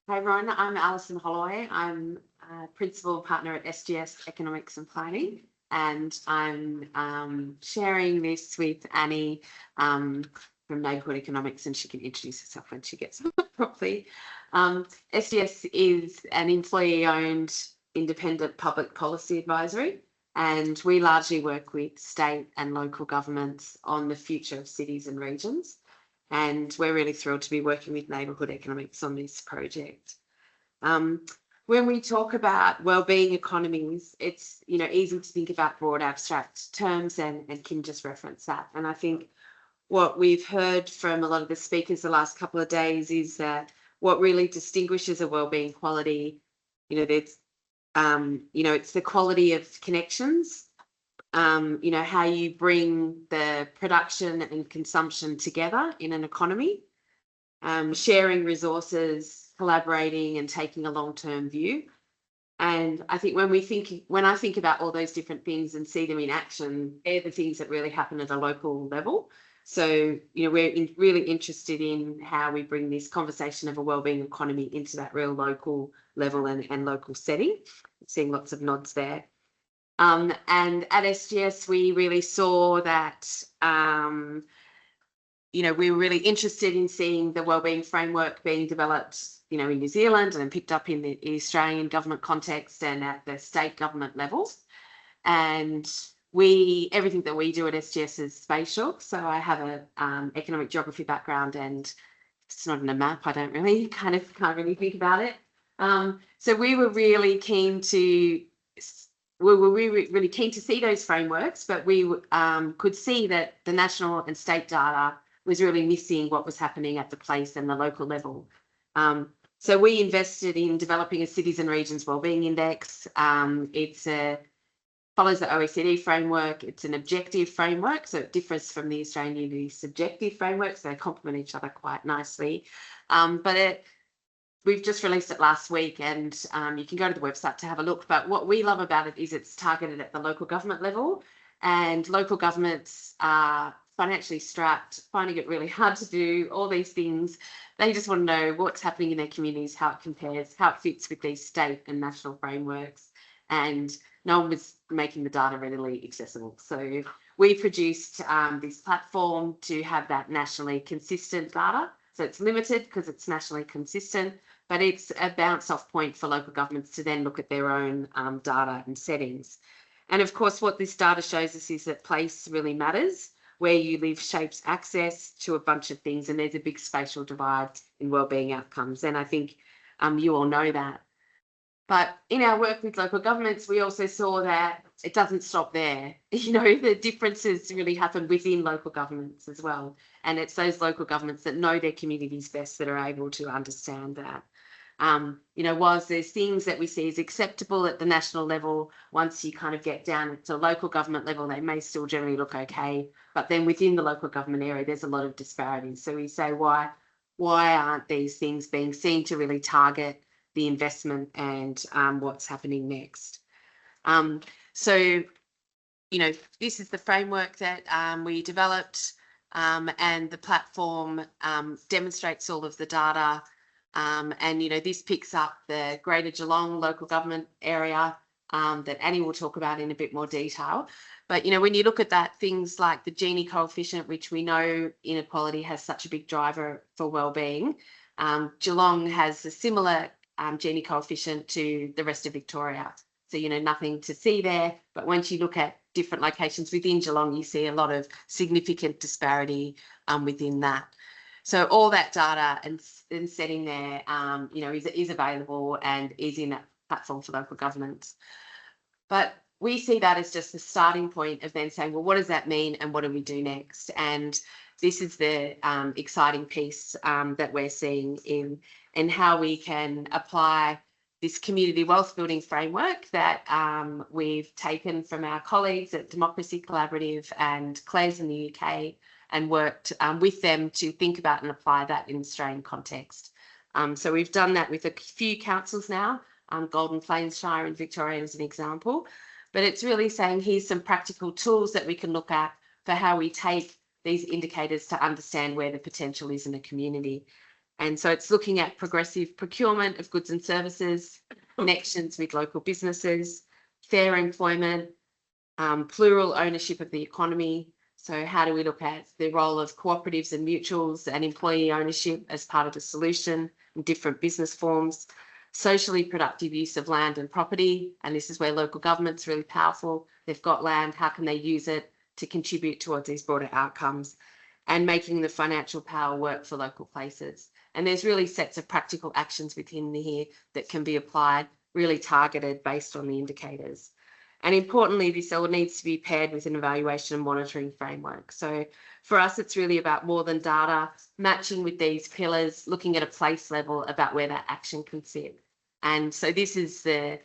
Hi everyone, I'm Alison Holloway. I'm a principal partner at SGS Economics and Planning, and I'm sharing this with Annie from Neighbourhood Economics, and she can introduce herself when she gets on properly. SGS is an employee-owned independent public policy advisory, and we largely work with state and local governments on the future of cities and regions. And we're really thrilled to be working with Neighbourhood Economics on this project. When we talk about wellbeing economies, it's easy to think about broad abstract terms, and Kim just referenced that. And I think what we've heard from a lot of the speakers the last couple of days is that what really distinguishes a wellbeing quality, it's the quality of connections. How you bring the production and consumption together in an economy, sharing resources, collaborating and taking a long-term view. And I think when I think about all those different things and see them in action, they're the things that really happen at a local level. So, we're really interested in how we bring this conversation of a wellbeing economy into that real local level and local setting. Seeing lots of nods there. And at SGS, we really saw that, we were really interested in seeing the wellbeing framework being developed, in New Zealand and picked up in the Australian government context and at the state government level. And everything that we do at SGS is spatial. So I have a economic geography background, and it's not in a map. I don't really can't really think about it. So we were really keen to really keen to see those frameworks, but we could see that the national and state data was really missing what was happening at the place and the local level. So we invested in developing a cities and regions wellbeing index. It follows the OECD framework. It's an objective framework, so it differs from the Australian Unity subjective framework, so they complement each other quite nicely. We've just released it last week, and you can go to the website to have a look. But what we love about it is it's targeted at the local government level, and local governments are financially strapped, finding it really hard to do all these things. They just want to know what's happening in their communities, how it compares, how it fits with these state and national frameworks. And no one was making the data readily accessible. So we produced this platform to have that nationally consistent data. So it's limited because it's nationally consistent, but it's a bounce off point for local governments to then look at their own data and settings. And of course, what this data shows us is that place really matters. Where you live shapes access to a bunch of things, and there's a big spatial divide in wellbeing outcomes. And I think you all know that. But in our work with local governments, we also saw that it doesn't stop there. The differences really happen within local governments as well. And it's those local governments that know their communities best that are able to understand that. Whilst there's things that we see as acceptable at the national level, once you kind of get down to local government level, they may still generally look okay. But then within the local government area, there's a lot of disparities. So we say, why aren't these things being seen to really target the investment and what's happening next? So this is the framework that we developed, and the platform demonstrates all of the data. And this picks up the Greater Geelong local government area that Annie will talk about in a bit more detail. But when you look at that, things like the Gini coefficient, which we know inequality has such a big driver for wellbeing, Geelong has a similar Gini coefficient to the rest of Victoria. So nothing to see there. But once you look at different locations within Geelong, you see a lot of significant disparity within that. So all that data and setting there, is available and is in that platform for local governments. But we see that as just the starting point of then saying, well, what does that mean and what do we do next? And this is the exciting piece that we're seeing in how we can apply this community wealth building framework that we've taken from our colleagues at Democracy Collaborative and Claire's in the UK, and worked with them to think about and apply that in Australian context. So we've done that with a few councils now, Golden Plains Shire in Victoria as an example, but it's really saying here's some practical tools that we can look at for how we take these indicators to understand where the potential is in a community. And so it's looking at progressive procurement of goods and services, connections with local businesses, fair employment, plural ownership of the economy. So how do we look at the role of cooperatives and mutuals and employee ownership as part of the solution in different business forms, socially productive use of land and property, and this is where local government's really powerful. They've got land, how can they use it to contribute towards these broader outcomes, and making the financial power work for local places. And there's really sets of practical actions within here that can be applied, really targeted based on the indicators. And importantly, this all needs to be paired with an evaluation and monitoring framework. So for us, it's really about more than data, matching with these pillars, looking at a place level about where that action can sit. And so this is the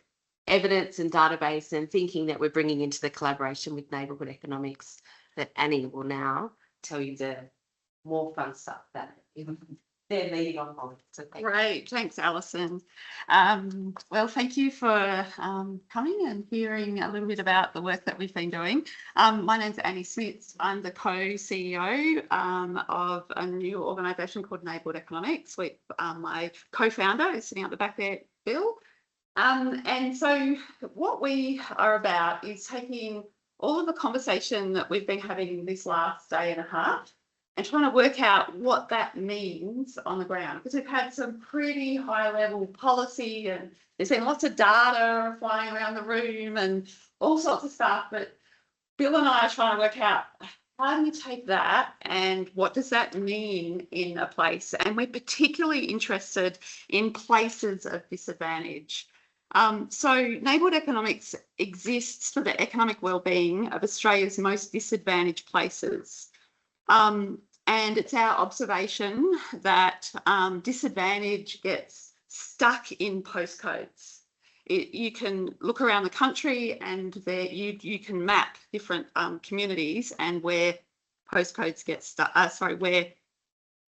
evidence and database and thinking that we're bringing into the collaboration with neighbourhood economics that Annie will now tell you the more fun stuff that they're leading on. So Great, thanks, Alison. Well, thank you for coming and hearing a little bit about the work that we've been doing. My name's Annie Smits. I'm the co-CEO of a new organisation called Neighbourhood Economics. My co-founder is sitting up the back there, Bill. And so what we are about is taking all of the conversation that we've been having this last day and a half and trying to work out what that means on the ground, because we've had some pretty high level policy and there's been lots of data flying around the room and all sorts of stuff, but Bill and I are trying to work out how do you take that and what does that mean in a place? And we're particularly interested in places of disadvantage. So neighbourhood economics exists for the economic wellbeing of Australia's most disadvantaged places. And it's our observation that disadvantage gets stuck in postcodes. You can look around the country and there you can map different communities and where postcodes get stuck, where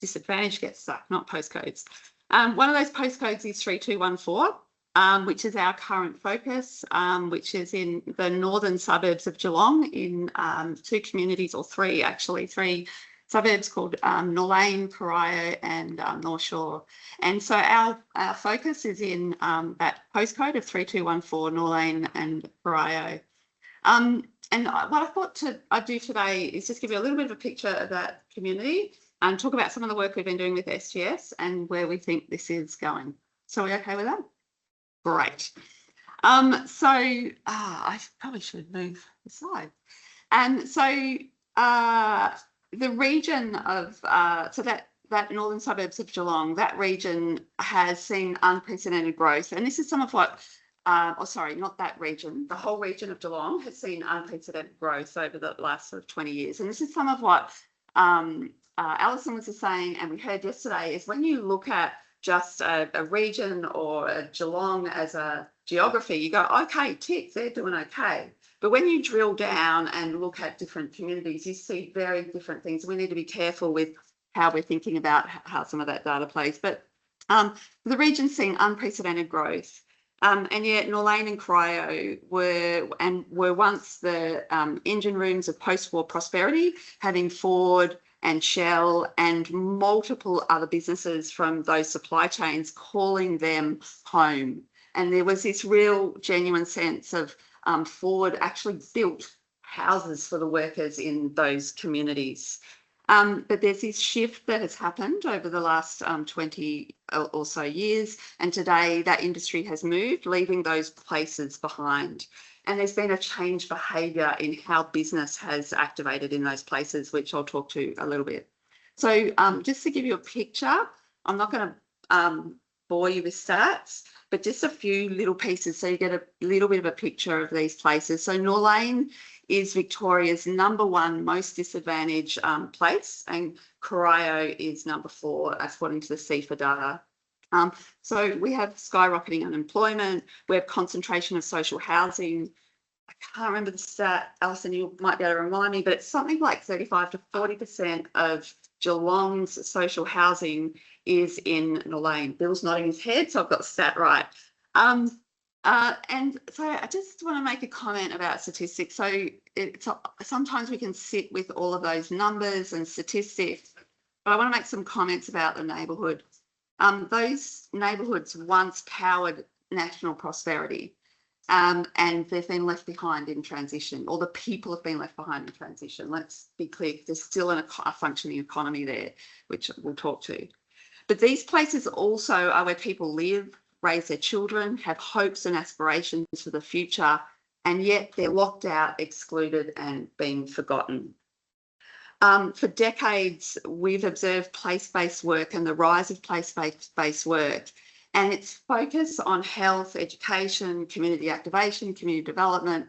disadvantage gets stuck, not postcodes. One of those postcodes is 3214, which is our current focus, which is in the northern suburbs of Geelong in two communities, or three suburbs called Norlane, Corio and North Shore. And so our focus is in that postcode of 3214, Norlane and Corio. And what I thought I'd do today is just give you a little bit of a picture of that community and talk about some of the work we've been doing with SGS and where we think this is going. So are we okay with that? Great. I probably should move the slide. And so the region of that northern suburbs of Geelong, that region has seen unprecedented growth, and this is some of what not that region, the whole region of Geelong has seen unprecedented growth over the last sort of 20 years. And this is some of what Alison was saying, and we heard yesterday, is when you look at just a region or a Geelong as a geography, you go, okay, tick, they're doing okay. But when you drill down and look at different communities, you see very different things. We need to be careful with how we're thinking about how some of that data plays. But the region's seen unprecedented growth. And yet Norlane and Corio were once the engine rooms of post-war prosperity, having Ford and Shell and multiple other businesses from those supply chains calling them home. And there was this real genuine sense of Ford actually built houses for the workers in those communities. But there's this shift that has happened over the last 20 or so years. And today that industry has moved, leaving those places behind. And there's been a change behaviour in how business has activated in those places, which I'll talk to a little bit. So just to give you a picture, I'm not going to bore you with stats, but just a few little pieces so you get a little bit of a picture of these places. So Norlane is Victoria's #1 most disadvantaged place, and Corio is #4 according to the CEFA data. So we have skyrocketing unemployment, we have concentration of social housing. I can't remember the stat, Alison, you might be able to remind me, but it's something like 35 to 40% of Geelong's social housing is in Norlane. Bill's nodding his head, so I've got the stat right. And so I just want to make a comment about statistics. So sometimes we can sit with all of those numbers and statistics, but I want to make some comments about the neighbourhood. Those neighbourhoods once powered national prosperity, and they've been left behind in transition, or the people have been left behind in transition. Let's be clear, there's still a functioning economy there, which we'll talk to. But these places also are where people live, raise their children, have hopes and aspirations for the future, and yet they're locked out, excluded, and being forgotten. For decades, we've observed place-based work and the rise of place-based work, and its focus on health, education, community activation, community development,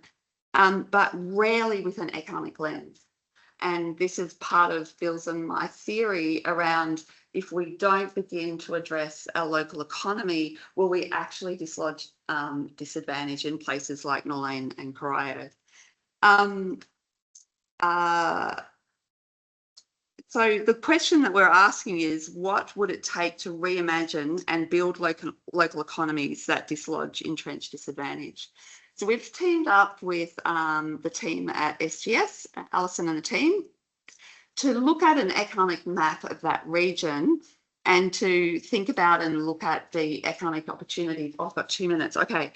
but rarely with an economic lens. And this is part of Bill's and my theory around, if we don't begin to address our local economy, will we actually dislodge disadvantage in places like Norlane and Corio? So the question that we're asking is, what would it take to reimagine and build local economies that dislodge entrenched disadvantage? So we've teamed up with the team at SGS, Alison and the team, to look at an economic map of that region and to think about and look at the economic opportunities. Oh, I've got 2 minutes. Okay,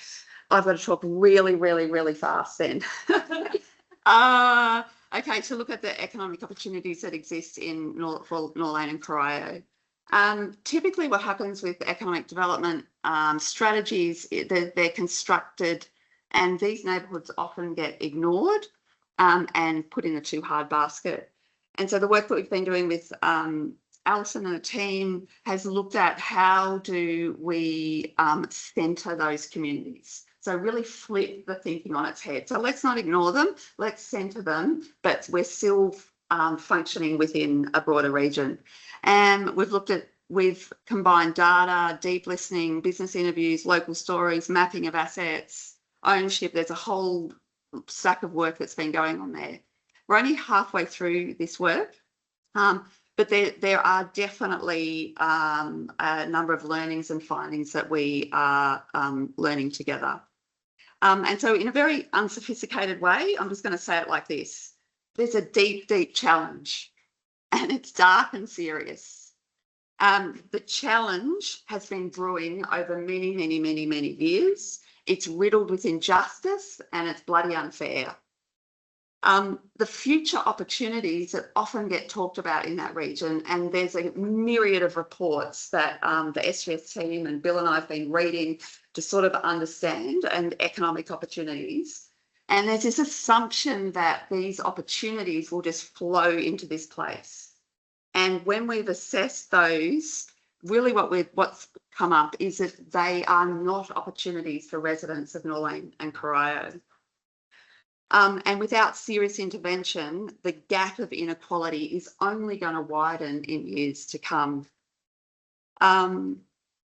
I've got to talk really, really, really fast then. Okay, to look at the economic opportunities that exist in Norlane and Corio. Typically what happens with economic development strategies, they're constructed, and these neighbourhoods often get ignored and put in a too hard basket. And so the work that we've been doing with Alison and the team has looked at how do we centre those communities. So really flip the thinking on its head. So let's not ignore them, let's centre them, but we're still functioning within a broader region. And we've combined data, deep listening, business interviews, local stories, mapping of assets, ownership. There's a whole stack of work that's been going on there. We're only halfway through this work, but there are definitely a number of learnings and findings that we are learning together. And so in a very unsophisticated way, I'm just going to say it like this. There's a deep, deep challenge, and it's dark and serious. The challenge has been brewing over many, many, many, many years. It's riddled with injustice and it's bloody unfair. The future opportunities that often get talked about in that region, and there's a myriad of reports that the SGS team and Bill and I have been reading to sort of understand, and economic opportunities. And there's this assumption that these opportunities will just flow into this place. And when we've assessed those, really what's come up is that they are not opportunities for residents of Norlane and Corio. And without serious intervention, the gap of inequality is only going to widen in years to come.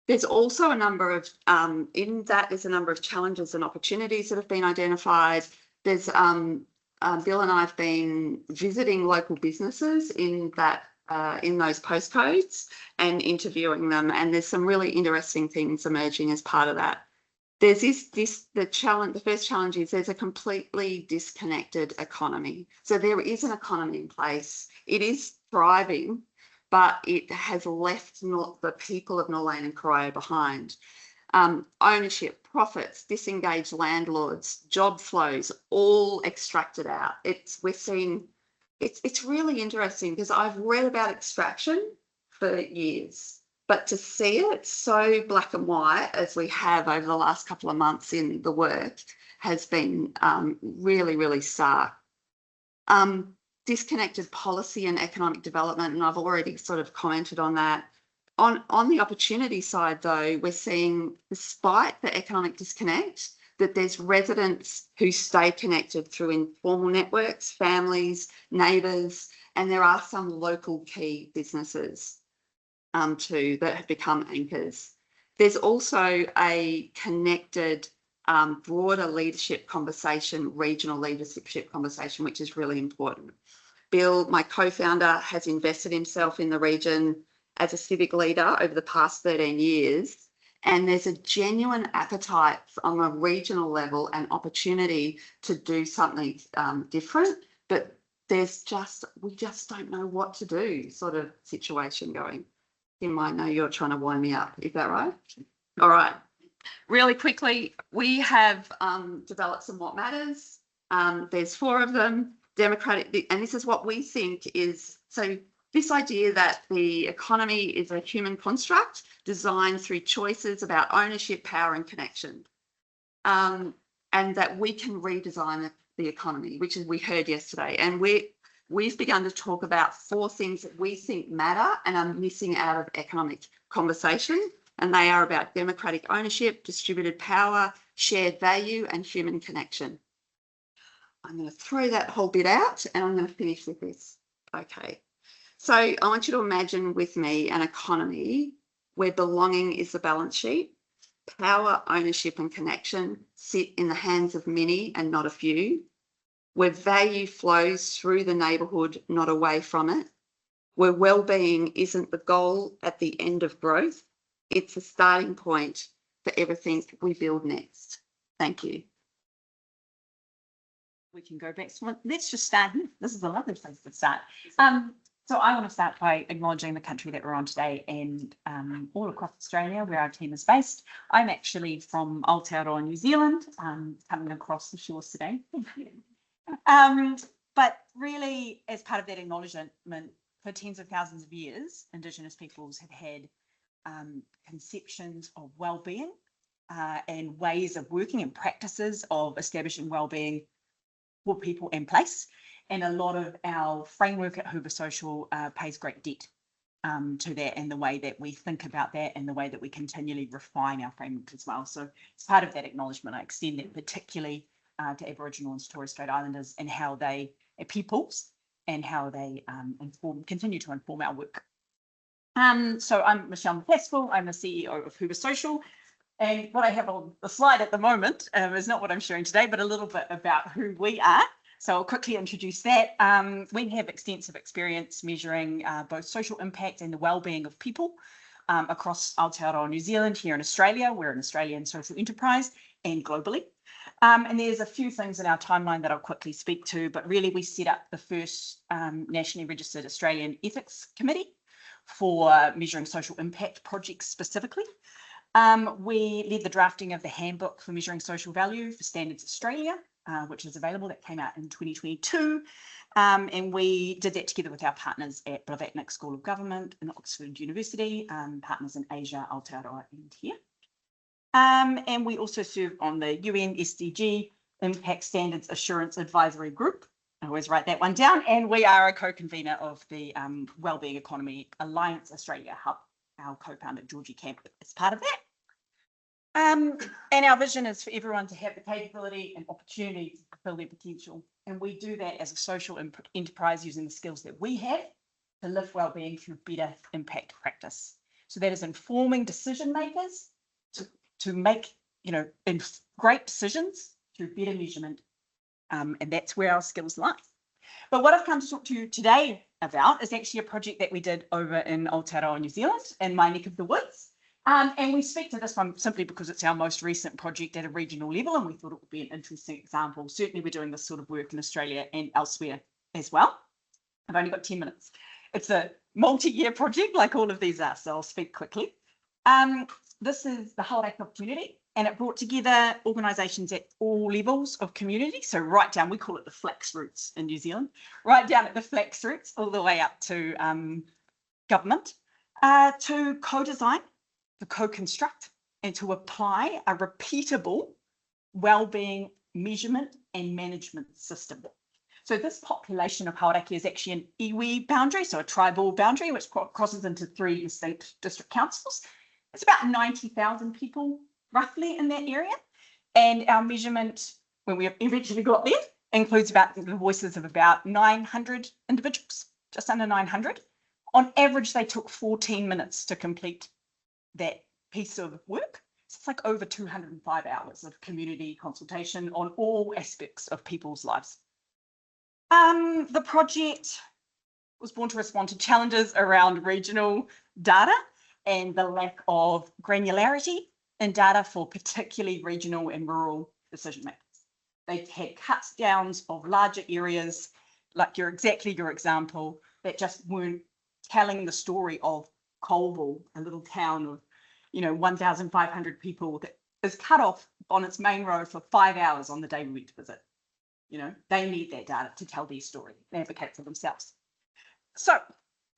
There's also a number of, there's a number of challenges and opportunities that have been identified. There's, Bill and I have been visiting local businesses in those postcodes and interviewing them, and there's some really interesting things emerging as part of that. There's the first challenge is there's a completely disconnected economy. So there is an economy in place. It is thriving, but it has left the people of Norlane and Corio behind. Ownership, profits, disengaged landlords, job flows, all extracted out. It's really interesting because I've read about extraction for years, but to see it so black and white as we have over the last couple of months in the work has been really, really stark. Disconnected policy and economic development, and I've already sort of commented on that. On the opportunity side, though, we're seeing, despite the economic disconnect, that there's residents who stay connected through informal networks, families, neighbours, and there are some local key businesses too that have become anchors. There's also a connected broader leadership conversation, regional leadership conversation, which is really important. Bill, my co-founder, has invested himself in the region as a civic leader over the past 13 years, and there's a genuine appetite on a regional level and opportunity to do something different, but we just don't know what to do sort of situation going. Tim, I know you're trying to wind me up. Is that right? All right. Really quickly, we have developed some what matters. There's 4 of them. Democratic, and this is what we think is, so this idea that the economy is a human construct designed through choices about ownership, power and connection. And that we can redesign the economy, which is we heard yesterday. And we've begun to talk about 4 things that we think matter and are missing out of economic conversation. And they are about democratic ownership, distributed power, shared value and human connection. I'm going to throw that whole bit out and I'm going to finish with this. Okay. So I want you to imagine with me an economy where belonging is the balance sheet, power, ownership and connection sit in the hands of many and not a few, where value flows through the neighbourhood, not away from it, where well-being isn't the goal at the end of growth, it's a starting point for everything we build next. Thank you. We can go back. So let's just start here. This is a lovely place to start. So I want to start by acknowledging the country that we're on today and all across Australia where our team is based. I'm actually from Aotearoa, New Zealand, coming across the shores today. But really, as part of that acknowledgement, for tens of thousands of years, Indigenous peoples have had conceptions of well-being and ways of working and practices of establishing well-being for people and place. And a lot of our framework at Hoover Social pays great debt to that and the way that we think about that and the way that we continually refine our framework as well. So as part of that acknowledgement, I extend that particularly to Aboriginal and Torres Strait Islanders and how they are peoples and how they continue to inform our work. So I'm Michelle Macaskill, I'm the CEO of Hoover Social. And what I have on the slide at the moment is not what I'm sharing today, but a little bit about who we are. So I'll quickly introduce that. We have extensive experience measuring both social impact and the well-being of people across Aotearoa, New Zealand, here in Australia. We're an Australian social enterprise and globally. And there's a few things in our timeline that I'll quickly speak to, but really we set up the first nationally registered Australian ethics committee for measuring social impact projects specifically. We led the drafting of the handbook for measuring social value for Standards Australia, which is available. That came out in 2022. And we did that together with our partners at Blavatnik School of Government and Oxford University, partners in Asia, Aotearoa and here. And we also serve on the UN SDG Impact Standards Assurance Advisory Group. I always write that one down. And we are a co-convener of the Wellbeing Economy Alliance Australia Hub. Our co-founder, Jodie, is part of that. And our vision is for everyone to have the capability and opportunity to fulfill their potential. And we do that as a social enterprise using the skills that we have to live wellbeing through better impact practice. So that is informing decision makers to make, great decisions through better measurement. And that's where our skills lie. But what I've come to talk to you today about is actually a project that we did over in Aotearoa, New Zealand, in my neck of the woods. And we speak to this one simply because it's our most recent project at a regional level, and we thought it would be an interesting example. Certainly we're doing this sort of work in Australia and elsewhere as well. I've only got 10 minutes. It's a multi-year project like all of these are, so I'll speak quickly. This is the Hauraki opportunity, and it brought together organisations at all levels of community. So right down, we call it the flax roots in New Zealand, right down at the flax roots, all the way up to government, to co-design, to co-construct, and to apply a repeatable wellbeing measurement and management system. So this population of Hauraki is actually an iwi boundary, so a tribal boundary, which crosses into 3 distinct district councils. It's about 90,000 people roughly in that area. And our measurement, when we eventually got there, includes about the voices of about 900 individuals, just under 900. On average, they took 14 minutes to complete that piece of work. So it's like over 205 hours of community consultation on all aspects of people's lives. The project was born to respond to challenges around regional data and the lack of granularity in data for particularly regional and rural decision makers. They had cut downs of larger areas, like your example, that just weren't telling the story of Colville, a little town of, 1,500 people that is cut off on its main road for 5 hours on the day we went to visit. They need that data to tell their story, and advocate for themselves. So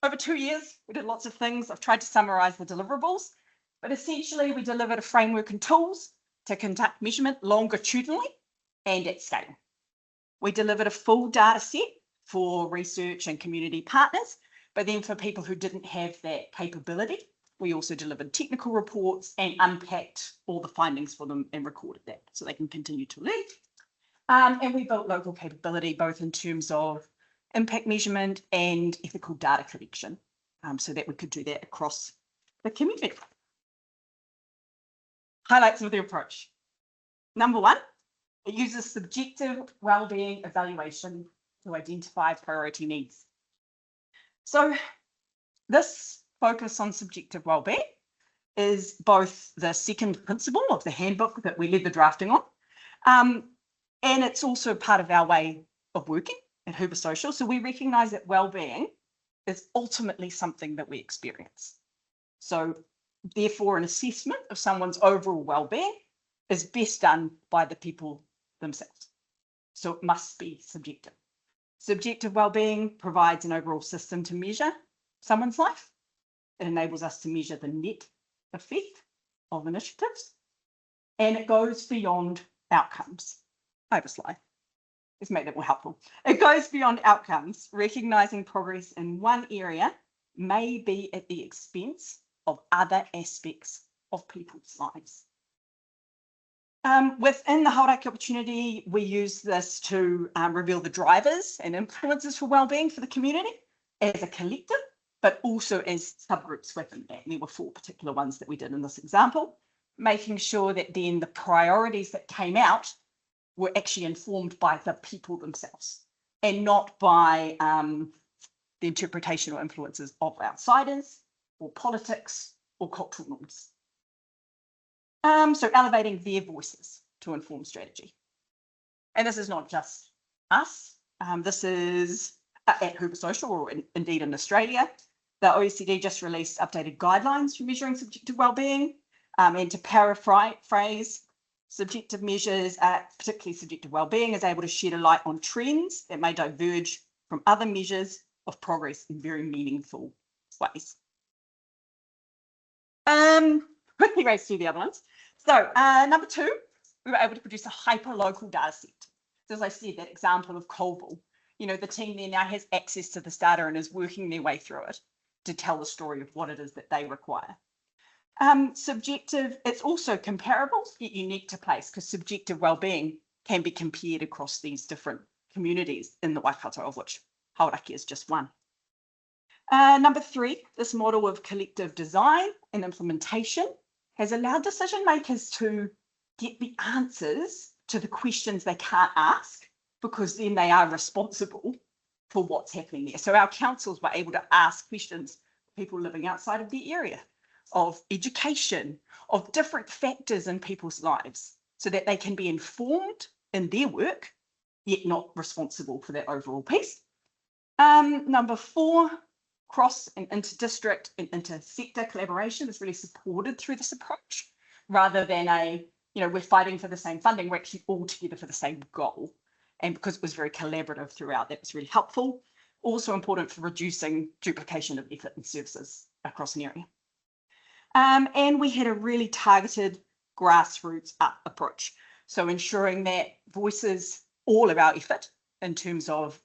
over 2 years, we did lots of things. I've tried to summarize the deliverables, but essentially we delivered a framework and tools to conduct measurement longitudinally and at scale. We delivered a full data set for research and community partners, but then for people who didn't have that capability, we also delivered technical reports and unpacked all the findings for them and recorded that so they can continue to learn. And we built local capability, both in terms of impact measurement and ethical data collection, so that we could do that across the community. Highlights of the approach. Number one, it uses subjective wellbeing evaluation to identify priority needs. So this focus on subjective wellbeing is both the second principle of the handbook that we led the drafting on, and it's also part of our way of working at Hoover Social. So we recognise that wellbeing is ultimately something that we experience. So therefore, an assessment of someone's overall wellbeing is best done by the people themselves. So it must be subjective. Subjective wellbeing provides an overall system to measure someone's life. It enables us to measure the net effect of initiatives, and it goes beyond outcomes. I have a slide. Let's make that more helpful. It goes beyond outcomes, recognising progress in one area may be at the expense of other aspects of people's lives. Within the Hauraki opportunity, we use this to reveal the drivers and influences for wellbeing for the community as a collective, but also as subgroups within that. And there were 4 particular ones that we did in this example, making sure that then the priorities that came out were actually informed by the people themselves and not by the interpretation or influences of outsiders or politics or cultural norms. So elevating their voices to inform strategy. And this is not just us. This is at Hoover Social, or indeed in Australia. The OECD just released updated guidelines for measuring subjective wellbeing. And to paraphrase, subjective measures, particularly subjective wellbeing, is able to shed a light on trends that may diverge from other measures of progress in very meaningful ways. Quickly race through the other ones. So number 2, we were able to produce a hyper-local data set. So as I said, that example of Colville, the team there now has access to this data and is working their way through it to tell the story of what it is that they require. Subjective, it's also comparable yet unique to place, because subjective wellbeing can be compared across these different communities in the Waikato, of which Hauraki is just one. Number 3, this model of collective design and implementation has allowed decision makers to get the answers to the questions they can't ask, because then they are responsible for what's happening there. So our councils were able to ask questions of people living outside of the area, of education, of different factors in people's lives, so that they can be informed in their work, yet not responsible for that overall piece. Number 4, cross and inter-district and inter-sector collaboration is really supported through this approach, rather than we're fighting for the same funding, we're actually all together for the same goal. And because it was very collaborative throughout, that was really helpful. Also important for reducing duplication of effort and services across an area. And we had a really targeted grassroots up approach. So ensuring that voices, all of our effort in terms of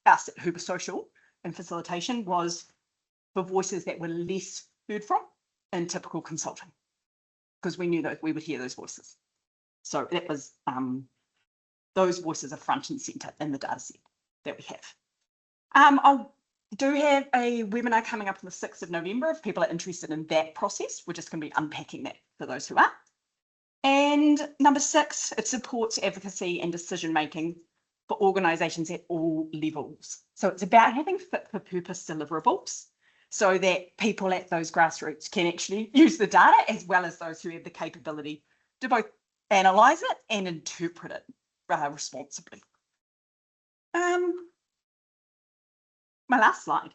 us at Hoover Social and facilitation, was for voices that were less heard from in typical consulting, because we knew that we would hear those voices. So that was, those voices are front and centre in the data set that we have. I do have a webinar coming up on the 6th of November if people are interested in that process. We're just going to be unpacking that for those who are. And number 6, it supports advocacy and decision making for organisations at all levels. So it's about having fit for purpose deliverables so that people at those grassroots can actually use the data, as well as those who have the capability to both analyse it and interpret it responsibly. My last slide.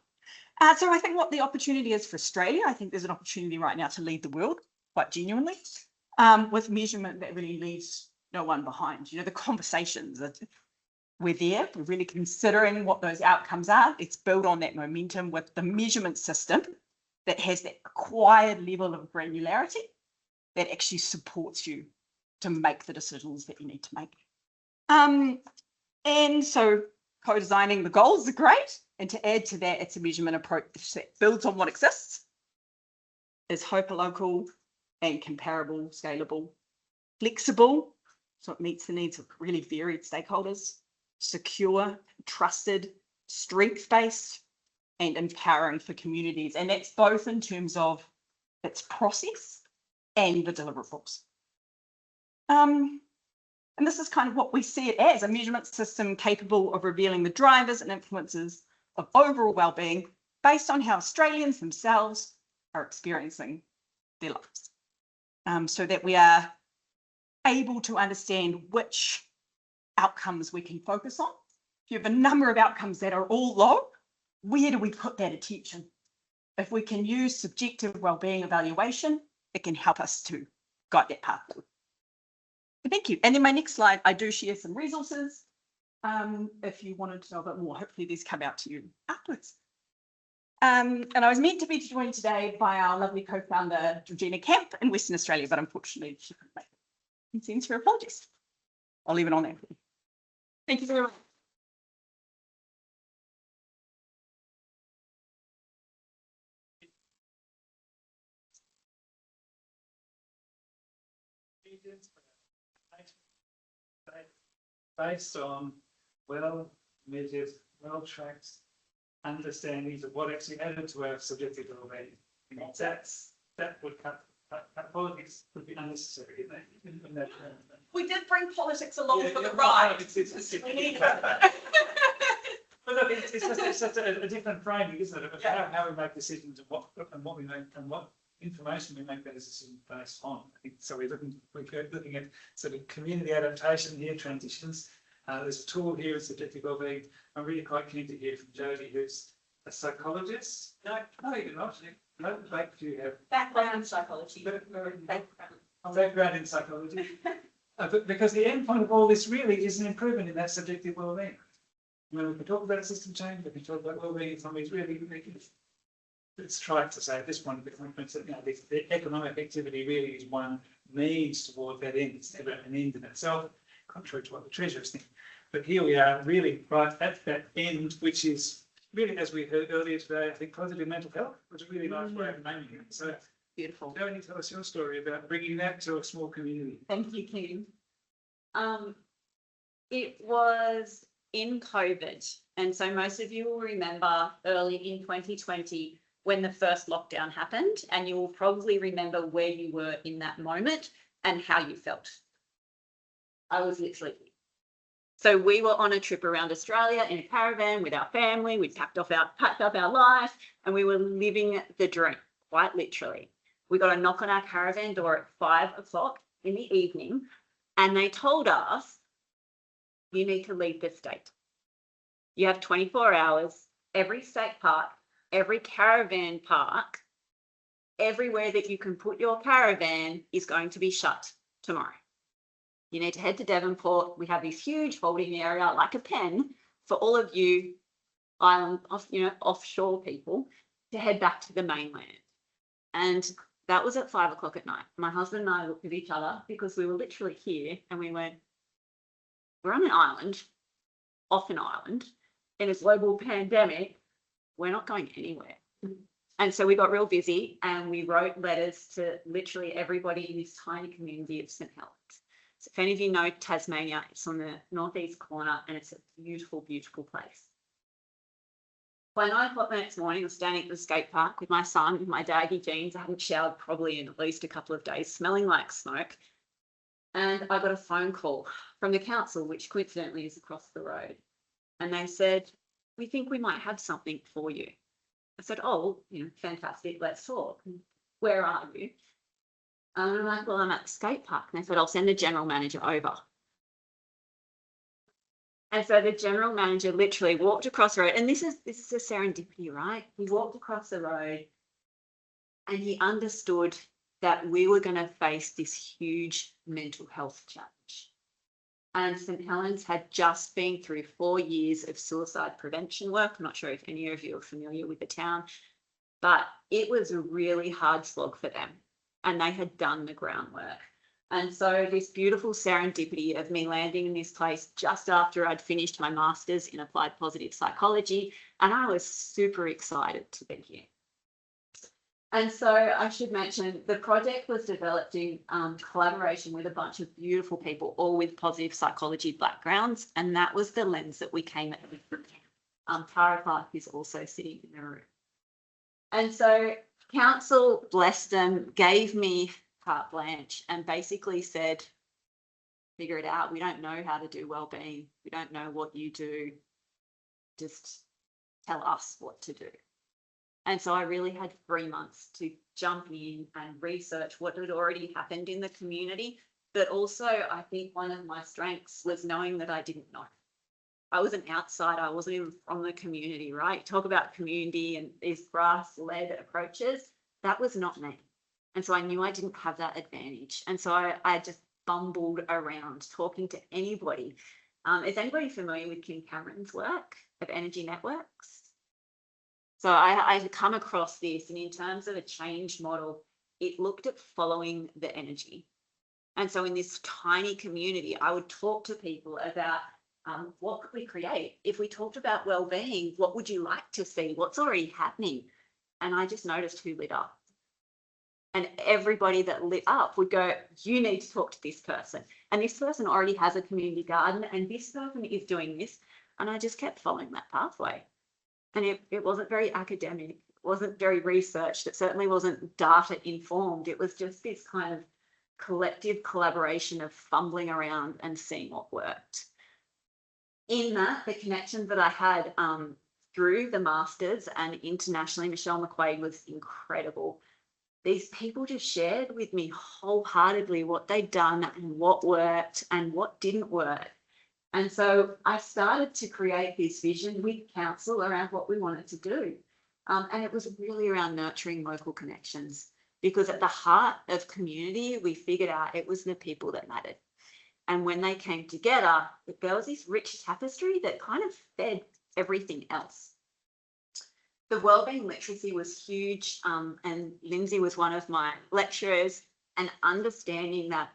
So I think what the opportunity is for Australia, I think there's an opportunity right now to lead the world quite genuinely with measurement that really leaves no one behind. You know, the conversations that we're there, we're really considering what those outcomes are. It's built on that momentum with the measurement system that has that acquired level of granularity that actually supports you to make the decisions that you need to make. And so co-designing the goals are great. And to add to that, it's a measurement approach that builds on what exists, is hyperlocal and comparable, scalable, flexible, so it meets the needs of really varied stakeholders, secure, trusted, strength-based, and empowering for communities. And that's both in terms of its process and the deliverables. And this is kind of what we see it as, a measurement system capable of revealing the drivers and influences of overall wellbeing based on how Australians themselves are experiencing their lives, so that we are able to understand which outcomes we can focus on. If you have a number of outcomes that are all low, where do we put that attention? If we can use subjective wellbeing evaluation, it can help us to guide that path forward. Thank you. And then my next slide, I do share some resources. If you wanted to know a bit more, hopefully these come out to you afterwards. And I was meant to be joined today by our lovely co-founder, Georgina Camp in Western Australia, but unfortunately she couldn't make it. And sends her apologies. I'll leave it on there. Thank you very much. Based on well-measured, well-tracked understandings of what actually added to our subjective well-being. That would cut politics would be unnecessary in that term. We did bring politics along for the No, ride. we need it. But look, it's just a different framing, isn't it? Of how we make decisions and what we make and what information we make that decision based on. I think so. We're looking at sort of community adaptation here, transitions. There's a tool here, subjective wellbeing. I'm really quite keen to hear from Jodie, who's a psychologist. No, you're not. No, you have Background in psychology. Background in psychology. But because the end point of all this really is an improvement in that subjective wellbeing. When we can talk about system change, we can talk about wellbeing economies really. It's trite to say at this point, the economic activity really is one means towards that end. It's never an end in itself, contrary to what the Treasurers think. But here we are really right at that end, which is really, as we heard earlier today, I think positive mental health, which is a really nice way of naming it. So beautiful. Jodie, tell us your story about bringing that to a small community. Thank you, Kim. It was in COVID. And so most of you will remember early in 2020 when the first lockdown happened, and you will probably remember where you were in that moment and how you felt. I was literally. So we were on a trip around Australia in a caravan with our family. We'd packed up our life and we were living the dream, quite literally. We got a knock on our caravan door at 5 o'clock in the evening, and they told us, you need to leave the state. You have 24 hours, every state park, every caravan park, everywhere that you can put your caravan is going to be shut tomorrow. You need to head to Devonport. We have this huge holding area, like a pen, for all of you island, offshore people to head back to the mainland. And that was at 5 o'clock at night. My husband and I looked at each other because we were literally here and we went, we're on an island, off an island, in a global pandemic. We're not going anywhere. And so we got real busy and we wrote letters to literally everybody in this tiny community of St Helens. So if any of you know Tasmania, it's on the northeast corner and it's a beautiful, beautiful place. By 9 o'clock the next morning, I was standing at the skate park with my son in my daggy jeans. I hadn't showered probably in at least a couple of days, smelling like smoke. And I got a phone call from the council, which coincidentally is across the road. And they said, we think we might have something for you. I said, oh, fantastic, let's talk. Where are you? And I'm like, well, I'm at the skate park. And they said, I'll send the general manager over. And so the general manager literally walked across the road, and this is a serendipity, right? He walked across the road and he understood that we were going to face this huge mental health challenge. And St Helens had just been through 4 years of suicide prevention work. I'm not sure if any of you are familiar with the town, but it was a really hard slog for them, and they had done the groundwork. And so this beautiful serendipity of me landing in this place just after I'd finished my master's in applied positive psychology, and I was super excited to be here. And so I should mention the project was developed in collaboration with a bunch of beautiful people, all with positive psychology backgrounds, and that was the lens that we came at it from. Tara Clark is also sitting in the room. And so council, bless them, gave me carte blanche and basically said, figure it out. We don't know how to do wellbeing. We don't know what you do. Just tell us what to do. And so I really had 3 months to jump in and research what had already happened in the community. But also, I think one of my strengths was knowing that I didn't know. I was an outsider. I wasn't even from the community, right? Talk about community and these grass-led approaches. That was not me. And so I knew I didn't have that advantage. And so I just bumbled around talking to anybody. Is anybody familiar with Kim Cameron's work of energy networks? So I had come across this, and in terms of a change model, it looked at following the energy. And so in this tiny community, I would talk to people about what could we create? If we talked about well-being, what would you like to see? What's already happening? And I just noticed who lit up. And everybody that lit up would go, you need to talk to this person. And this person already has a community garden, and this person is doing this. And I just kept following that pathway. And it wasn't very academic, it wasn't very researched, it certainly wasn't data informed. It was just this kind of collective collaboration of fumbling around and seeing what worked. In that, the connections that I had through the masters and internationally, Michelle McQuaid was incredible. These people just shared with me wholeheartedly what they'd done and what worked and what didn't work. And so I started to create this vision with council around what we wanted to do. And it was really around nurturing local connections, because at the heart of community, we figured out it was the people that mattered. And when they came together, there was this rich tapestry that kind of fed everything else. The wellbeing literacy was huge. And Lindsay was one of my lecturers, and understanding that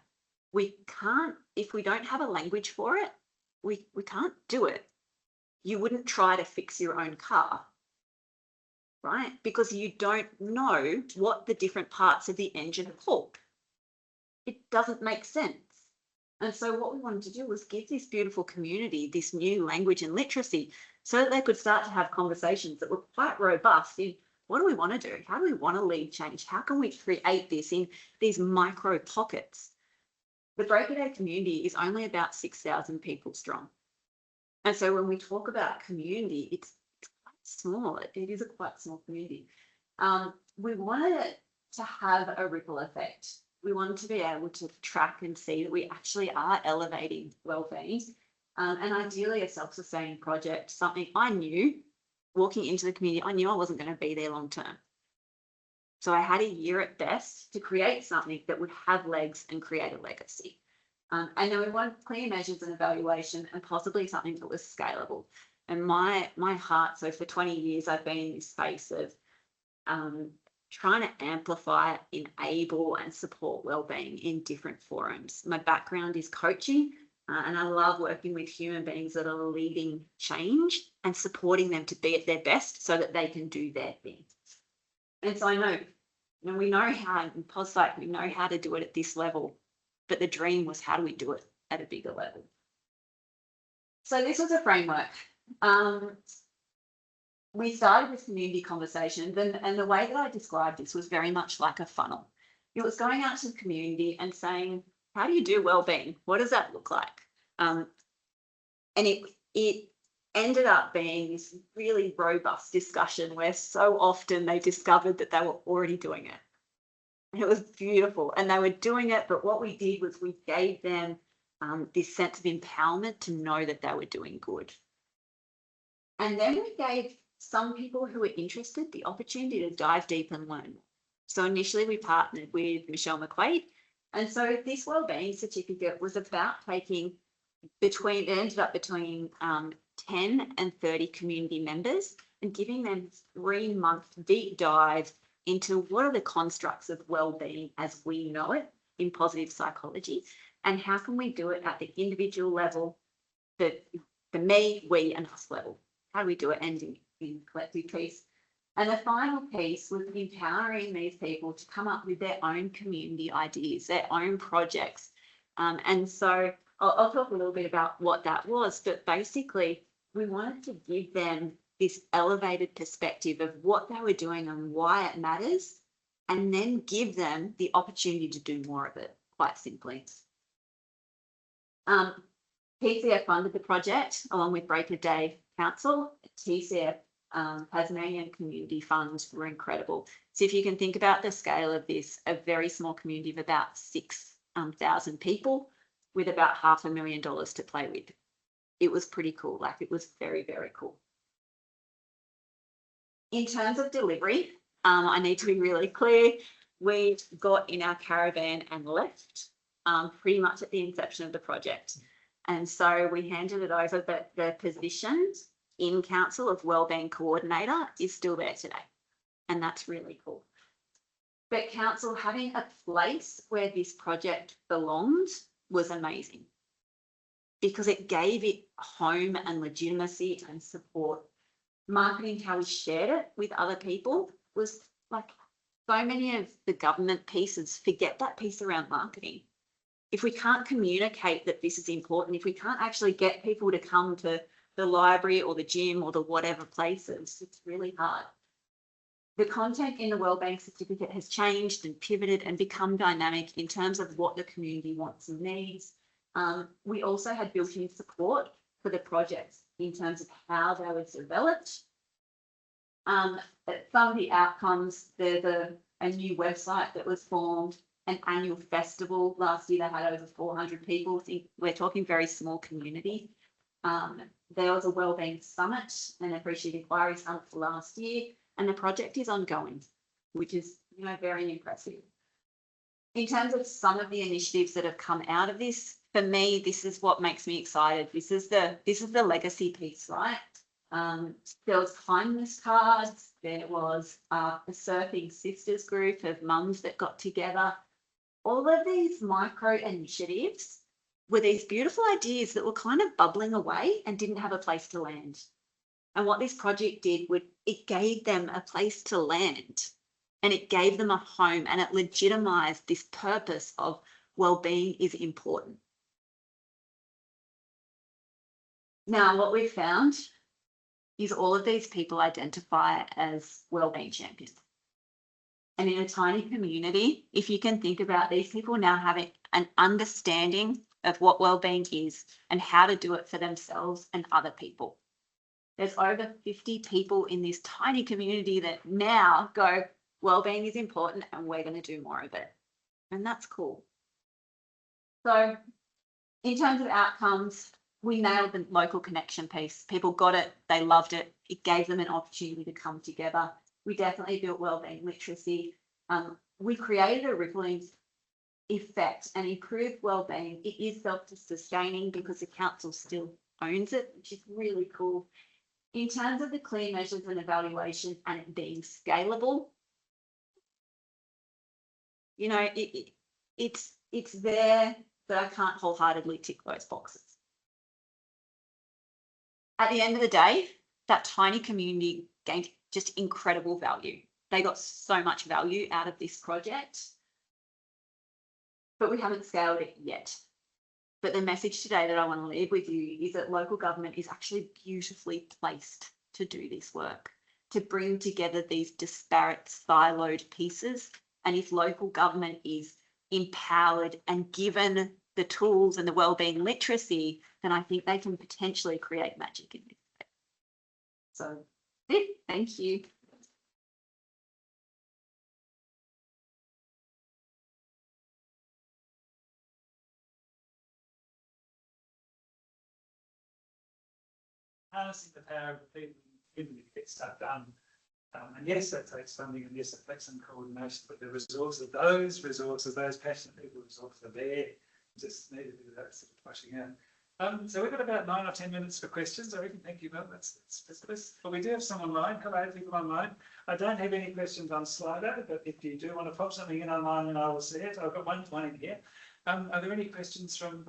we can't, if we don't have a language for it, we can't do it. You wouldn't try to fix your own car, right? Because you don't know what the different parts of the engine are called. It doesn't make sense. And so what we wanted to do was give this beautiful community this new language and literacy so that they could start to have conversations that were quite robust in what do we want to do? How do we want to lead change? How can we create this in these micro pockets? The Break a Day community is only about 6,000 people strong. And so when we talk about community, it's quite small. It is a quite small community. We wanted it to have a ripple effect. We wanted to be able to track and see that we actually are elevating wellbeing. And ideally a self-sustaining project, something I knew walking into the community, I knew I wasn't going to be there long term. So I had a year at best to create something that would have legs and create a legacy. And then we wanted clear measures and evaluation, and possibly something that was scalable. And my heart, so for 20 years, I've been in this space of trying to amplify, enable and support wellbeing in different forums. My background is coaching, and I love working with human beings that are leading change and supporting them to be at their best so that they can do their thing. And so I know, and we know how in POSPSYCH, we know how to do it at this level, but the dream was how do we do it at a bigger level? So this was a framework. We started with community conversations, and the way that I described this was very much like a funnel. It was going out to the community and saying, how do you do wellbeing? What does that look like? And it ended up being this really robust discussion where so often they discovered that they were already doing it. And it was beautiful, and they were doing it, but what we did was we gave them this sense of empowerment to know that they were doing good. And then we gave some people who were interested the opportunity to dive deep and learn. So initially we partnered with Michelle McQuaid. And so this wellbeing certificate was about taking it ended up between 10 and 30 community members and giving them 3-month deep dive into what are the constructs of wellbeing as we know it in positive psychology, and how can we do it at the individual level, the me, we, and us level. How do we do it? And in collective piece. And the final piece was empowering these people to come up with their own community ideas, their own projects. And so I'll talk a little bit about what that was, but basically we wanted to give them this elevated perspective of what they were doing and why it matters, and then give them the opportunity to do more of it, quite simply. PCF funded the project along with Breaker Day Council. TCF Tasmanian Community Funds were incredible. So if you can think about the scale of this, a very small community of about 6,000 people with about $500,000 to play with. It was pretty cool. Like, it was very, very cool. In terms of delivery, I need to be really clear. We got in our caravan and left pretty much at the inception of the project. And so we handed it over, but the position in council of wellbeing coordinator is still there today. And that's really cool. But council having a place where this project belonged was amazing, because it gave it home and legitimacy and support. Marketing, how we shared it with other people, was like, so many of the government pieces forget that piece around marketing. If we can't communicate that this is important, if we can't actually get people to come to the library or the gym or the whatever places, it's really hard. The content in the wellbeing certificate has changed and pivoted and become dynamic in terms of what the community wants and needs. We also had built-in support for the projects in terms of how they were developed. Some of the outcomes, there's a new website that was formed, an annual festival. Last year they had over 400 people. I think we're talking very small community. There was a wellbeing summit, an appreciative inquiry summit for last year, and the project is ongoing, which is, you know, very impressive. In terms of some of the initiatives that have come out of this, for me, this is what makes me excited. This is the legacy piece, right? There was kindness cards. There was a surfing sisters group of mums that got together. All of these micro initiatives were these beautiful ideas that were kind of bubbling away and didn't have a place to land. And what this project did was it gave them a place to land, and it gave them a home, and it legitimized this purpose of well-being is important. Now, what we've found is all of these people identify as wellbeing champions. And in a tiny community, if you can think about these people now having an understanding of what wellbeing is and how to do it for themselves and other people. There's over 50 people in this tiny community that now go, wellbeing is important and we're going to do more of it. And that's cool. So in terms of outcomes, we nailed the local connection piece. People got it, they loved it. It gave them an opportunity to come together. We definitely built wellbeing literacy. We created a rippling effect and improved wellbeing. It is self-sustaining because the council still owns it, which is really cool. In terms of the clear measures and evaluation and it being scalable, you know, it's there, but I can't wholeheartedly tick those boxes. At the end of the day, that tiny community gained just incredible value. They got so much value out of this project, but we haven't scaled it yet. But the message today that I want to leave with you is that local government is actually beautifully placed to do this work, to bring together these disparate siloed pieces. And if local government is empowered and given the tools and the wellbeing literacy, then I think they can potentially create magic in this. So, thank you. harnessing the power of the people to get stuff done. And yes, that takes funding, and yes, it takes some coordination, but the resources, those passionate people resources are there. Just need a bit of that sort of pushing out. So we've got about 9 or 10 minutes for questions. I reckon. Thank you, Mel. That's but we do have some online. Hello, people online. I don't have any questions on Slido, but if you do want to pop something in online, then I will see it. I've got one in here. Are there any questions from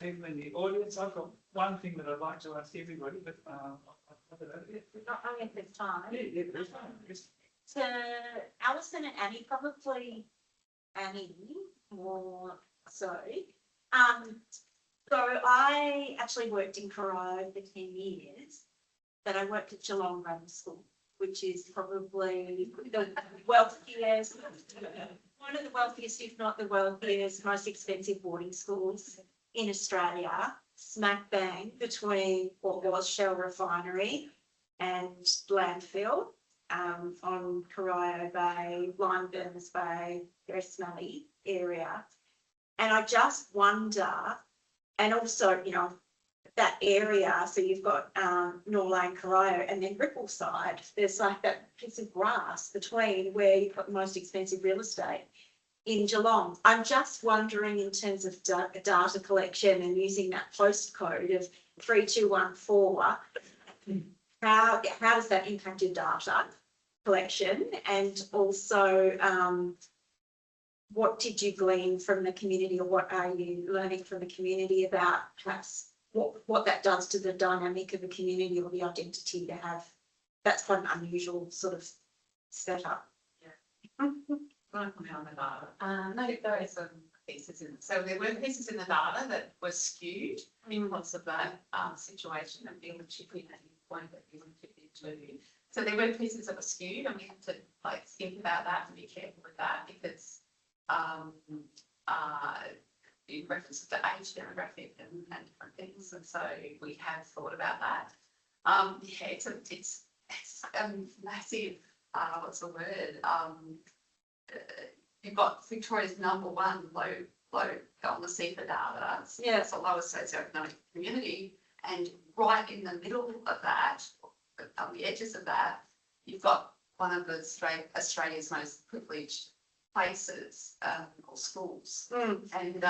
people in the audience? I've got one thing that I'd like to ask everybody, but I'll pop it over here. Not only at this time. Yeah, there's one. Yes. To Alison and Annie, probably Annie more so. So I actually worked in Corio for 10 years, but I worked at Geelong Grammar School, which is probably the wealthiest, one of the wealthiest, if not the wealthiest, most expensive boarding schools in Australia, smack bang between what was Shell Refinery and landfill on Corio Bay, Lyme Burners Bay, very smelly area. And I just wonder, and also, you know, that area, so you've got Norlane, Corio, and then Rippleside, there's like that piece of grass between where you've got the most expensive real estate in Geelong. I'm just wondering, in terms of data collection and using that postcode of 3214, how does that impact your data collection? And also, what did you glean from the community, or what are you learning from the community about perhaps what that does to the dynamic of a community or the identity to have? That's quite an unusual sort of setup. Yeah. On the data. No, there are some pieces in. So there were pieces in the data that were skewed because of that situation and being chipping at the point that you wanted to. So there were pieces that were skewed, and we had to like think about that and be careful with that, because in reference to the age demographic and different things, and so we have thought about that. Yeah, it's a massive. What's the word? You've got Victoria's #1 low on the CEPA data. Yeah. It's the lowest socioeconomic community, and right in the middle of that, on the edges of that, you've got one of the Australia's most privileged places or schools. And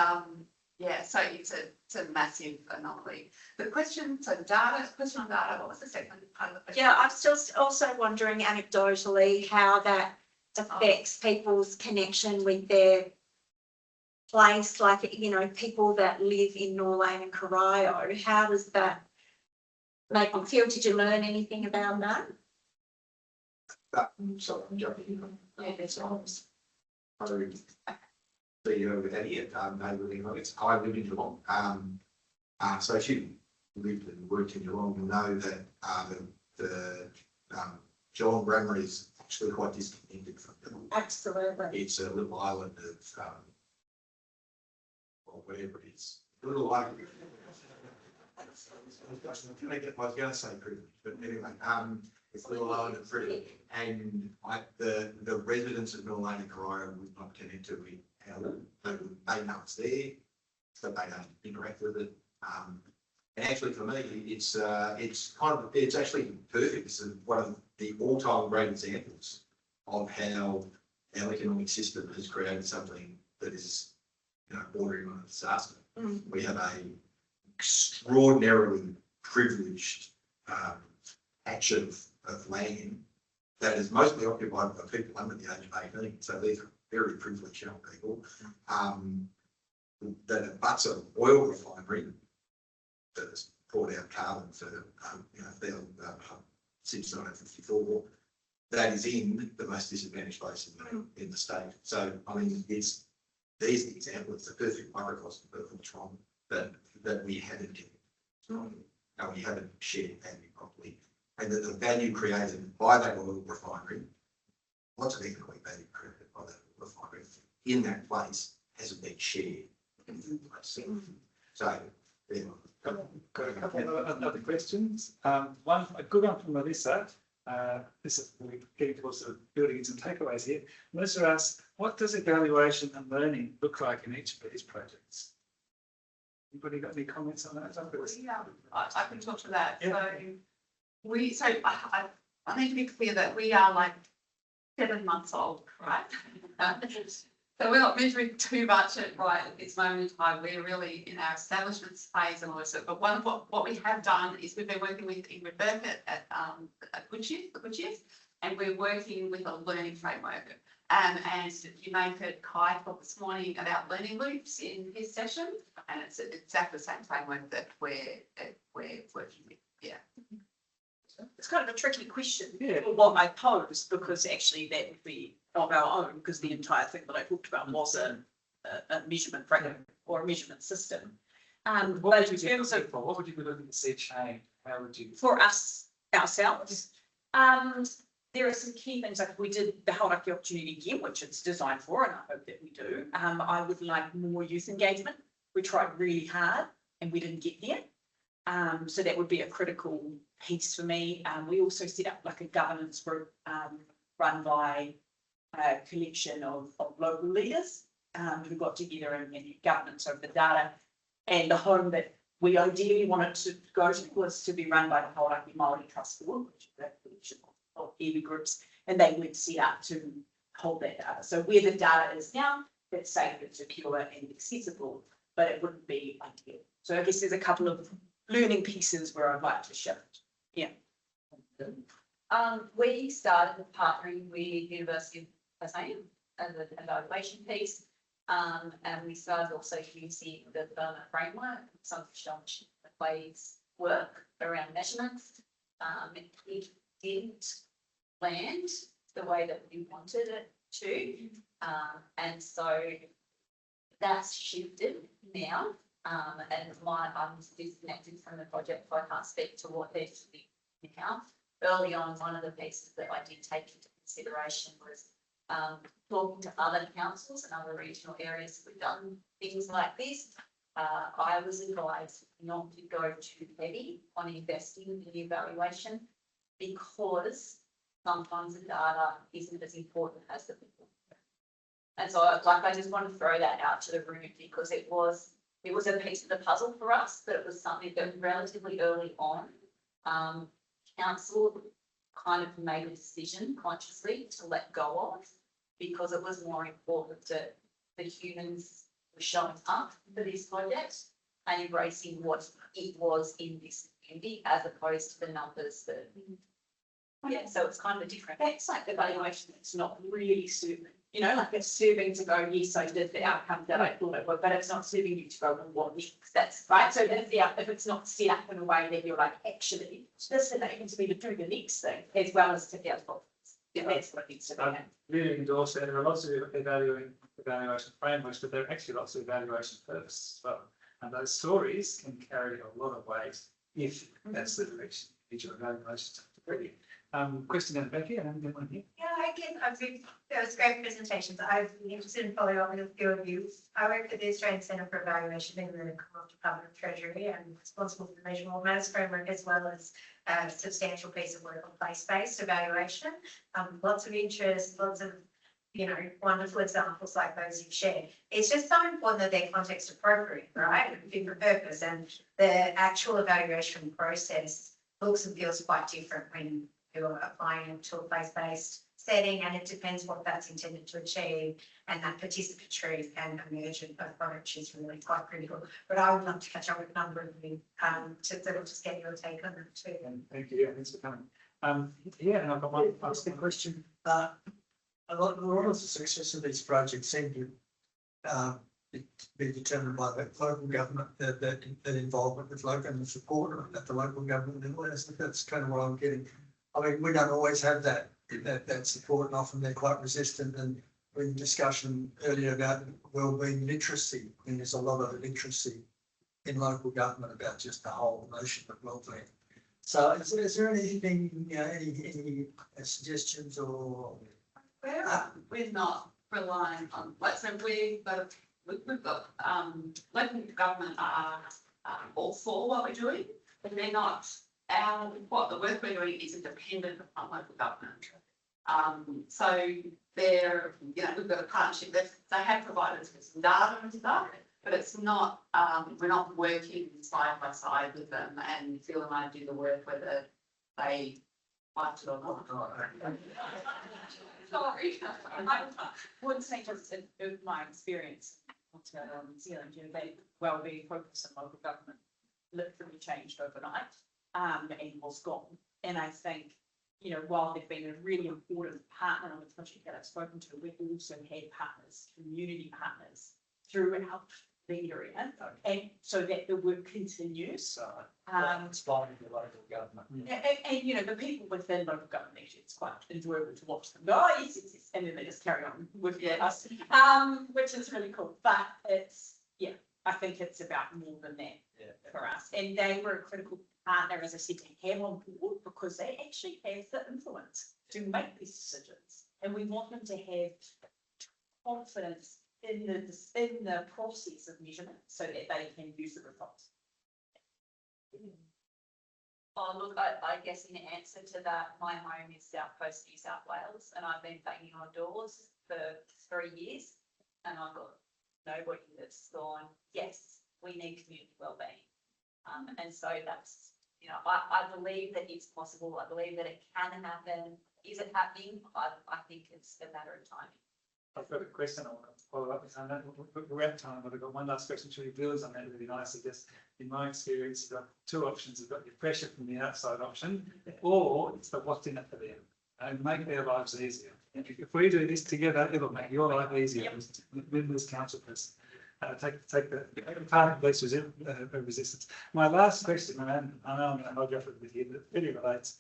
yeah, so it's a massive anomaly. The question on data, what was the second part of the question? Yeah, I'm still also wondering anecdotally how that affects people's connection with their place, like, you know, people that live in Norlane and Corio. How does that make them feel? Did you learn anything about that? So I'm jumping in. Yeah, that's right. CEO with Eddie at Neighbourhood. I live in Geelong. So if you lived and worked in Geelong, you'll know that the Geelong Grammar is actually quite disconnected from Geelong. Absolutely. It's a little island of, well, whatever it is. A little island. I was going to say privilege, but anyway, it's a little island of privilege. And the residents of Norlane and Corio would not connect to it. They know it's there, but they don't interact with it. And actually, for me, it's actually perfect. It's one of the all-time great examples of how our economic system has created something that is, you know, bordering on a disaster. We have a extraordinarily privileged patch of land that is mostly occupied by people under the age of 18. So these are very privileged young people that abuts an oil refinery that has poured out carbon for since 1954. That is in the most disadvantaged place in the state. So I mean, these are the examples, the perfect microcosm of the trauma that we haven't and we haven't shared value properly, and that the value created by that oil refinery, lots of economic value created by that oil refinery in that place hasn't been shared. So, yeah. Got a couple of other questions. One, a good one from Melissa. This is we're getting towards sort of building in some takeaways here. Melissa asks, what does evaluation and learning look like in each of these projects? Anybody got any comments on that? Yeah, I can talk to that. Yeah. So I need to be clear that we are like 7 months old, right? So we're not measuring too much right at this moment in time. We're really in our establishment phase and all this. But what we have done is we've been working with Ingrid Burkett at Good Shift, and we're working with a learning framework. And you may have heard Kai talk this morning about learning loops in his session, and it's exactly the same framework that we're working with. Yeah. It's kind of a tricky question Yeah. for what I posed, because actually that would be of our own, because the entire thing that I talked about was a measurement framework or a measurement system. What But would in you terms of what would you be looking to see change? How would you? for us ourselves, there are some key things, like we did the Hauraki opportunity again, which it's designed for, and I hope that we do. I would like more youth engagement. We tried really hard and we didn't get there. So that would be a critical piece for me. We also set up like a governance group run by a collection of local leaders who got together and governance over the data. And the home that we ideally wanted to go to was to be run by the Hauraki Māori Trust Board, which is that collection of iwi groups, and they would set up to hold that data. So where the data is now, it's safe and secure and accessible, but it wouldn't be ideal. So I guess there's a couple of learning pieces where I'd like to shift. Yeah. We started partnering with University of Tasmania as an evaluation piece. And we started also using the development framework, some of the ways work around measurements. It didn't land the way that we wanted it to. And so that's shifted now. And I'm disconnected from the project, so I can't speak to what they're doing now. Early on, one of the pieces that I did take into consideration was talking to other councils and other regional areas who've done things like this. I was advised not to go too heavy on investing in the evaluation, because sometimes the data isn't as important as the people. And so I just want to throw that out to the room, because it was a piece of the puzzle for us, but it was something that relatively early on, council kind of made a decision consciously to let go of, because it was more important that the humans were showing up for this project and embracing what it was in this community, as opposed to the numbers that. Yeah, so it's kind of a different. That's like the evaluation that's not really serving, like it's serving to go, yes, I did the outcome that I thought it would, but it's not serving you to go, well, what next? That's right. So if it's not set up in a way that you're like, actually, this enables me to do the next thing, as well as to get profits. Yeah, that's what it needs to be. Really endorse that. There are lots of evaluation frameworks, but there are actually lots of evaluation purposes as well. And those stories can carry a lot of weight if that's the direction each evaluation takes. Question and Becky, and then one here. Yeah, again, it was great presentations. I've been interested in following up with a few of you. I work at the Australian Centre for Evaluation in the Commonwealth Department of Treasury, and responsible for the Measurable Matters framework, as well as a substantial piece of work on place-based evaluation. Lots of interest, lots of wonderful examples like those you've shared. It's just so important that they're context appropriate, right? Fit for purpose, and the actual evaluation process looks and feels quite different when you're applying it to a place-based setting, and it depends what that's intended to achieve, and that participatory and emergent approach is really quite critical. But I would love to catch up with a number of you to just get your take on that too. Thank you. Yeah, thanks for coming. Yeah, and I've got one Ask the question. A lot of the success of these projects seem to be determined by the local government, that involvement with local and the support at the local government level. That's kind of what I'm getting. I mean, we don't always have that support, and often they're quite resistant. And in discussion earlier about wellbeing literacy, I mean, there's a lot of literacy in local government about just the whole notion of wellbeing. So, is there anything, any suggestions or? We're not relying on, so we've got local government are all for what we're doing, but they're not. What the work we're doing isn't dependent upon local government. So they're, we've got a partnership. They have provided us with some data and stuff, but it's not. We're not working side by side with them, and Phil and I do the work where they want to or not. Sorry. I would say just in my experience, what's going on in New Zealand, you know, that wellbeing focus on local government literally changed overnight, and was gone. And I think, you know, while they've been a really important partner on the project that I've spoken to, we've also had partners, community partners throughout the area, and so that the work continues. Inspiring the local government. And you know, the people within local government, actually, it's quite enjoyable to watch them go, oh, yes, yes, yes, and then they just carry on with us, which is really cool. But it's, yeah, I think it's about more than that for us. And they were a critical partner, as I said, to have on board, because they actually have the influence to make these decisions. And we want them to have confidence in the process of measurement so that they can use the results. Oh, look, I guess in answer to that, my home is South Coast New South Wales, and I've been banging on doors for 3 years, and I've got nobody that's gone, yes, we need community wellbeing. And so that's, you know, I believe that it's possible. I believe that it can happen. Is it happening? I think it's a matter of timing. I've got a question I want to follow up with. I know we're at time, but I've got one last question to really build on that really nicely. Just in my experience, you've got two options. You've got your pressure from the outside option, or it's the what's in it for them, and make their lives easier. If we do this together, it'll make your life easier as members, council person. Take the part of this resistance. My last question, and I know I'm going to hold you up with you, but it really relates.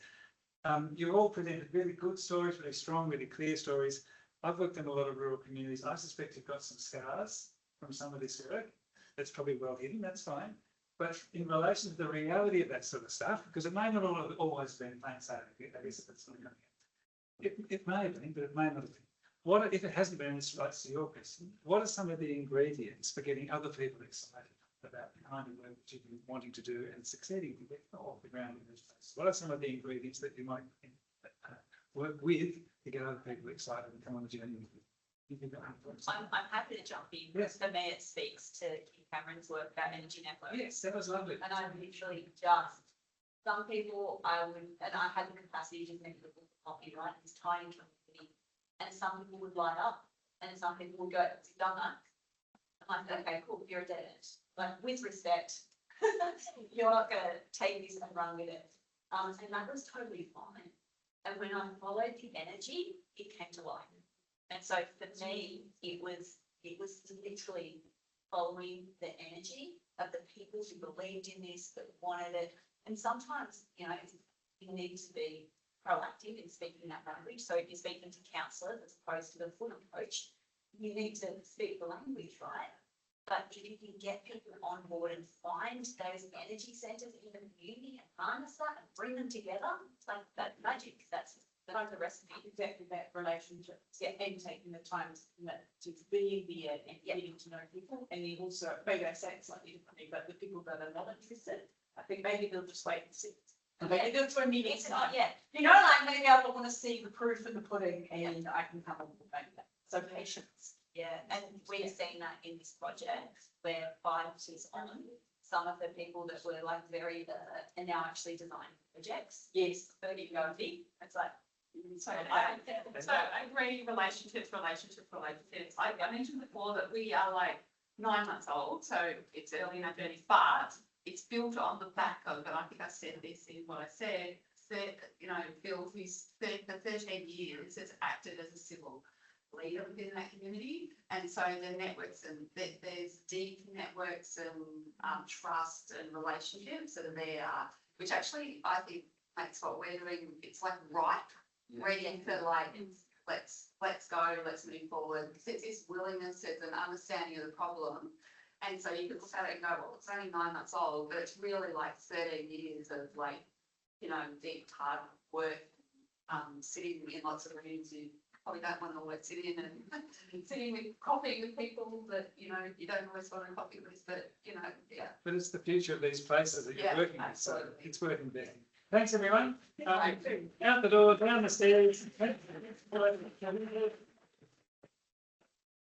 You all presented really good stories, really strong, really clear stories. I've worked in a lot of rural communities. I suspect you've got some scars from some of this work. That's probably well hidden, that's fine. But in relation to the reality of that sort of stuff, because it may not have always been plain sailing, I guess that's not coming out. It may have been, but it may not have been. What, if it hasn't been, this relates to your question, what are some of the ingredients for getting other people excited about the kind of work that you've been wanting to do and succeeding to get off the ground in this place? What are some of the ingredients that you might work with to get other people excited and come on a journey with you? I'm happy to jump in. Yes. For me, it speaks to Kim Cameron's work about energy networks. Yes, that was lovely. And I literally just, some people I would, and I had the capacity to make the coffee, right? This tiny community. And some people would light up, and some people would go, you've done that. I'm like, okay, cool, you're a dead end. Like, with respect, you're not going to take this and run with it. And that was totally fine. And when I followed the energy, it came to life. And so for me, it was literally following the energy of the people who believed in this, that wanted it. And sometimes, you know, you need to be proactive in speaking that language. So if you're speaking to counsellors as opposed to the foot approach, you need to speak the language, right? But if you can get people on board and find those energy centres in the community and harness that and bring them together, it's like that magic. That's the recipe. Exactly that relationship. Yeah, and taking the time to commit to being there and getting to know people. And then also, maybe I say it slightly differently, but the people that are not interested, I think maybe they'll just wait and see. Okay, they'll join me next time. Yeah. You know, like maybe I want to see the proof in the pudding and I can come up with that. So patience. Yeah, and we've seen that in this project where 5 years on, some of the people that were like very, are now actually designing projects. Yes. 30 ago, it's like, So I agree, relationships. I mentioned before that we are like 9 months old, so it's early in our journey, but it's built on the back of, and I think I said this in what I said, you know, Bill, who's for 13 years has acted as a civil leader within that community. And so the networks, and there's deep networks and trust and relationships that are there, which actually I think makes what we're doing, it's like ripe, ready for like, let's go, let's move forward. Because it's this willingness, it's an understanding of the problem. And so you could look at it and go, well, it's only 9 months old, but it's really like 13 years of like, you know, deep, hard work, sitting in lots of rooms you probably don't want to always sit in, and sitting with coffee with people that, you know, you don't always want to coffee with, but, you know, yeah. But it's the future of these places that you're working with, so it's working there. Thanks, everyone. Out the door, down the stairs.